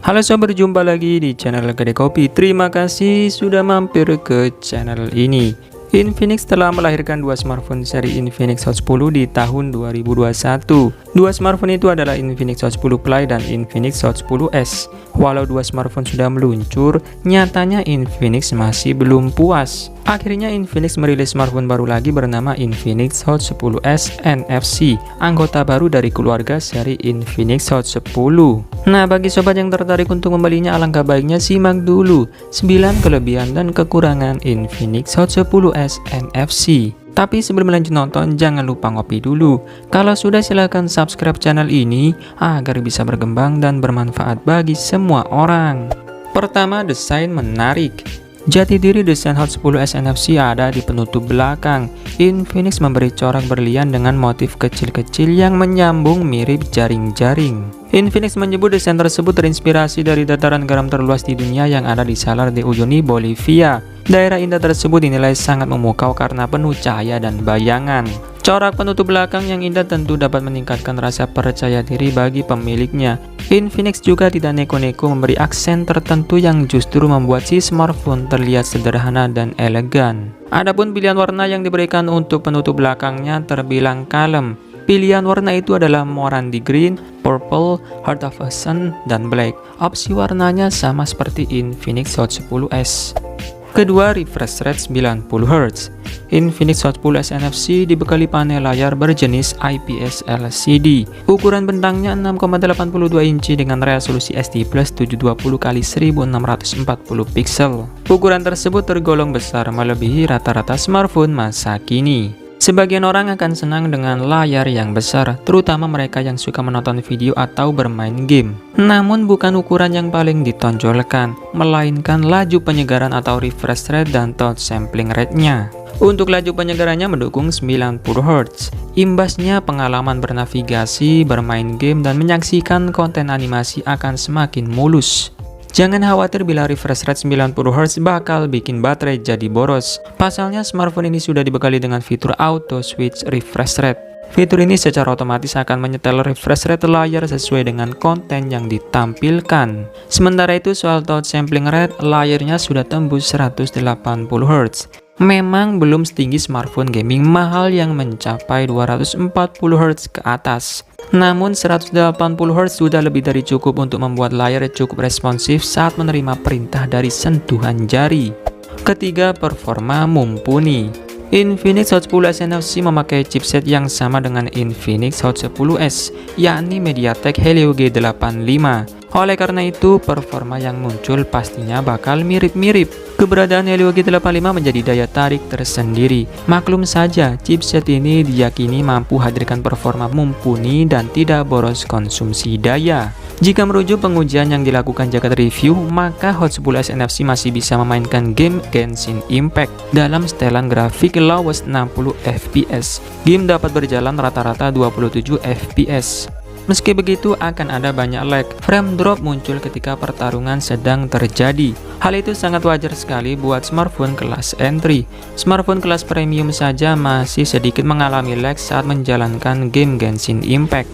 Halo sobat, berjumpa lagi di channel Kedai Kopi. Terima kasih sudah mampir ke channel ini. Infinix telah melahirkan dua smartphone seri Infinix Hot 10 di tahun 2021. Dua smartphone itu adalah Infinix Hot 10 Play dan Infinix Hot 10s. Walau dua smartphone sudah meluncur, nyatanya Infinix masih belum puas. Akhirnya Infinix merilis smartphone baru lagi bernama Infinix Hot 10s NFC, anggota baru dari keluarga seri Infinix Hot 10. Nah, bagi sobat yang tertarik untuk membelinya, alangkah baiknya simak dulu 9 kelebihan dan kekurangan Infinix Hot 10s NFC. Tapi sebelum lanjut nonton, jangan lupa ngopi dulu. Kalau sudah, silahkan subscribe channel ini agar bisa berkembang dan bermanfaat bagi semua orang. Pertama, desain menarik. Jati diri desain Hot 10s NFC ada di penutup belakang. Infinix memberi corak berlian dengan motif kecil-kecil yang menyambung mirip jaring-jaring. Infinix menyebut desain tersebut terinspirasi dari dataran garam terluas di dunia yang ada di Salar de Uyuni, Bolivia. Daerah indah tersebut dinilai sangat memukau karena penuh cahaya dan bayangan. Corak penutup belakang yang indah tentu dapat meningkatkan rasa percaya diri bagi pemiliknya. Infinix juga tidak neko-neko memberi aksen tertentu yang justru membuat si smartphone terlihat sederhana dan elegan. Adapun pilihan warna yang diberikan untuk penutup belakangnya terbilang kalem. Pilihan warna itu adalah Morandi Green, Purple, Heart of a Sun, dan Black. Opsi warnanya sama seperti Infinix Hot 10s. Kedua, refresh rate 90Hz. Infinix Hot 10s NFC dibekali panel layar berjenis IPS LCD. Ukuran bentangnya 6,82 inci dengan resolusi SD Plus 720x1640 pixel. Ukuran tersebut tergolong besar, melebihi rata-rata smartphone masa kini. Sebagian orang akan senang dengan layar yang besar, terutama mereka yang suka menonton video atau bermain game. Namun bukan ukuran yang paling ditonjolkan, melainkan laju penyegaran atau refresh rate dan touch sampling rate-nya. Untuk laju penyegarannya mendukung 90Hz. Imbasnya pengalaman bernavigasi, bermain game, dan menyaksikan konten animasi akan semakin mulus. Jangan khawatir bila refresh rate 90Hz bakal bikin baterai jadi boros. Pasalnya smartphone ini sudah dibekali dengan fitur auto switch refresh rate. Fitur ini secara otomatis akan menyetel refresh rate layar sesuai dengan konten yang ditampilkan. Sementara itu soal touch sampling rate, layarnya sudah tembus 180Hz. Memang belum setinggi smartphone gaming mahal yang mencapai 240Hz ke atas. Namun 180Hz sudah lebih dari cukup untuk membuat layar cukup responsif saat menerima perintah dari sentuhan jari. Ketiga, performa mumpuni. Infinix Hot 10s NFC memakai chipset yang sama dengan Infinix Hot 10s, yakni MediaTek Helio G85. Oleh karena itu, performa yang muncul pastinya bakal mirip-mirip. Keberadaan Helio G85 menjadi daya tarik tersendiri. Maklum saja, chipset ini diyakini mampu hadirkan performa mumpuni dan tidak boros konsumsi daya. Jika merujuk pengujian yang dilakukan Jagat Review, maka Hot 10s NFC masih bisa memainkan game Genshin Impact dalam setelan grafik lowest 60 fps. Game dapat berjalan rata-rata 27 fps. Meski begitu, akan ada banyak lag. Frame drop muncul ketika pertarungan sedang terjadi. Hal itu sangat wajar sekali buat smartphone kelas entry. Smartphone kelas premium saja masih sedikit mengalami lag saat menjalankan game Genshin Impact.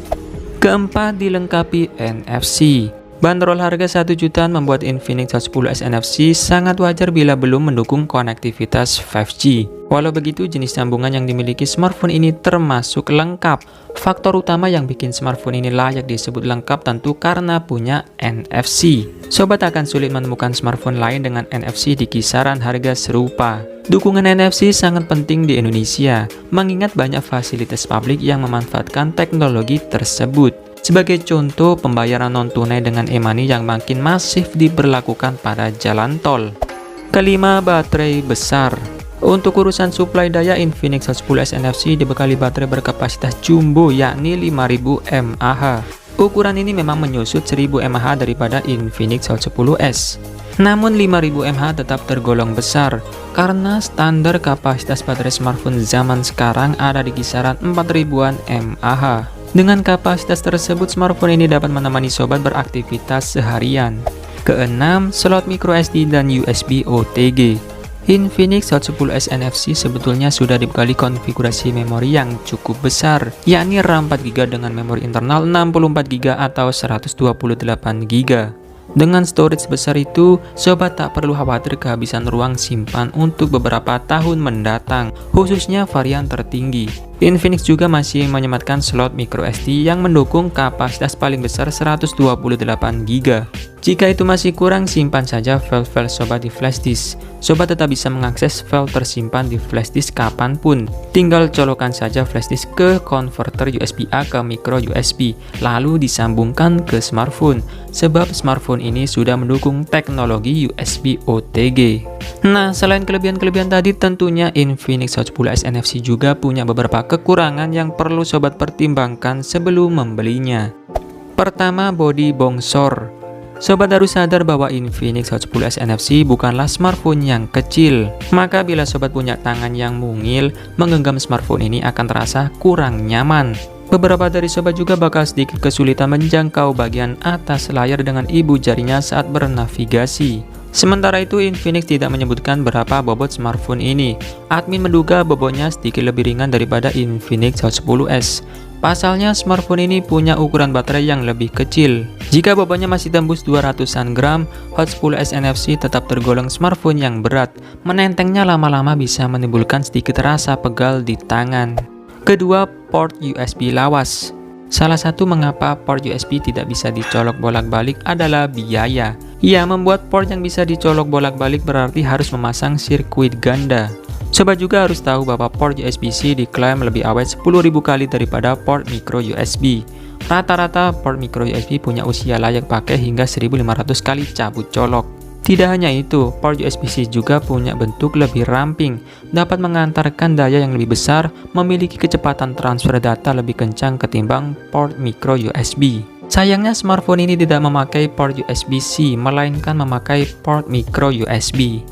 Keempat, dilengkapi NFC. Bandrol harga 1 jutaan membuat Infinix Hot 10s NFC sangat wajar bila belum mendukung konektivitas 5G. Walau begitu, jenis sambungan yang dimiliki smartphone ini termasuk lengkap. Faktor utama yang bikin smartphone ini layak disebut lengkap tentu karena punya NFC. Sobat akan sulit menemukan smartphone lain dengan NFC di kisaran harga serupa. Dukungan NFC sangat penting di Indonesia, mengingat banyak fasilitas publik yang memanfaatkan teknologi tersebut. Sebagai contoh, pembayaran non-tunai dengan e-money yang makin masif diberlakukan pada jalan tol. Kelima, baterai besar. Untuk urusan suplai daya, Infinix Hot 10s NFC dibekali baterai berkapasitas jumbo yakni 5000 mAh. Ukuran ini memang menyusut 1000 mAh daripada Infinix Hot 10s. Namun 5000 mAh tetap tergolong besar karena standar kapasitas baterai smartphone zaman sekarang ada di kisaran 4000-an mAh. Dengan kapasitas tersebut, smartphone ini dapat menemani sobat beraktivitas seharian. Keenam, slot microSD dan USB OTG. Infinix Hot 10s NFC sebetulnya sudah dibekali konfigurasi memori yang cukup besar, yakni RAM 4GB dengan memori internal 64GB atau 128GB. Dengan storage sebesar itu, sobat tak perlu khawatir kehabisan ruang simpan untuk beberapa tahun mendatang, khususnya varian tertinggi. Infinix juga masih menyematkan slot microSD yang mendukung kapasitas paling besar 128GB. Jika itu masih kurang, simpan saja file-file sobat di flash disk. Sobat tetap bisa mengakses file tersimpan di flash disk kapanpun. Tinggal colokkan saja flash disk ke konverter USB-A ke micro USB, lalu disambungkan ke smartphone, sebab smartphone ini sudah mendukung teknologi USB OTG. Nah, selain kelebihan-kelebihan tadi, tentunya Infinix Hot 10s NFC juga punya beberapa kekurangan yang perlu sobat pertimbangkan sebelum membelinya. Pertama, bodi bongsor. Sobat harus sadar bahwa Infinix Hot 10s NFC bukanlah smartphone yang kecil. Maka bila sobat punya tangan yang mungil, menggenggam smartphone ini akan terasa kurang nyaman. Beberapa dari sobat juga bakal sedikit kesulitan menjangkau bagian atas layar dengan ibu jarinya saat bernavigasi. Sementara itu, Infinix tidak menyebutkan berapa bobot smartphone ini. Admin menduga bobotnya sedikit lebih ringan daripada Infinix Hot 10s. Pasalnya, smartphone ini punya ukuran baterai yang lebih kecil. Jika bobotnya masih tembus 200-an gram, Hot 10s NFC tetap tergolong smartphone yang berat. Menentengnya lama-lama bisa menimbulkan sedikit rasa pegal di tangan. Kedua, port USB lawas. Salah satu mengapa port USB tidak bisa dicolok bolak-balik adalah biaya. Ya, membuat port yang bisa dicolok bolak-balik berarti harus memasang sirkuit ganda. Sobat juga harus tahu bahwa port USB-C diklaim lebih awet 10.000 kali daripada port micro USB. Rata-rata port micro USB punya usia layak pakai hingga 1.500 kali cabut colok. Tidak hanya itu, port USB-C juga punya bentuk lebih ramping, dapat mengantarkan daya yang lebih besar, memiliki kecepatan transfer data lebih kencang ketimbang port micro USB. Sayangnya smartphone ini tidak memakai port USB-C, melainkan memakai port micro USB.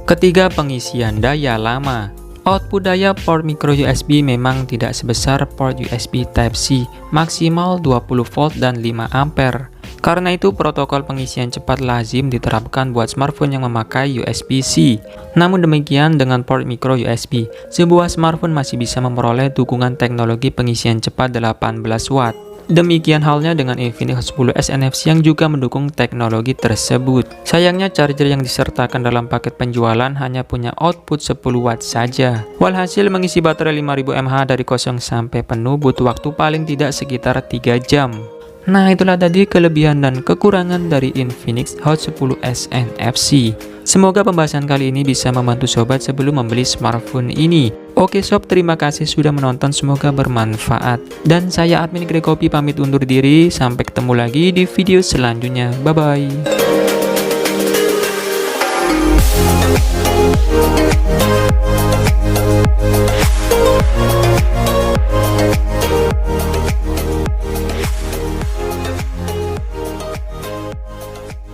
Ketiga, pengisian daya lama. Output daya port micro USB memang tidak sebesar port USB Type-C, maksimal 20 volt dan 5 ampere. Karena itu, protokol pengisian cepat lazim diterapkan buat smartphone yang memakai USB-C. Namun demikian, dengan port micro USB, sebuah smartphone masih bisa memperoleh dukungan teknologi pengisian cepat 18 watt. Demikian halnya dengan Infinix Hot 10s NFC yang juga mendukung teknologi tersebut. Sayangnya charger yang disertakan dalam paket penjualan hanya punya output 10 watt saja. Walhasil mengisi baterai 5000 mAh dari kosong sampai penuh butuh waktu paling tidak sekitar 3 jam. Nah, itulah tadi kelebihan dan kekurangan dari Infinix Hot 10s NFC. Semoga pembahasan kali ini bisa membantu sobat sebelum membeli smartphone ini. Oke sob, terima kasih sudah menonton, semoga bermanfaat. Dan saya admin Grekopi pamit undur diri, sampai ketemu lagi di video selanjutnya. Bye-bye.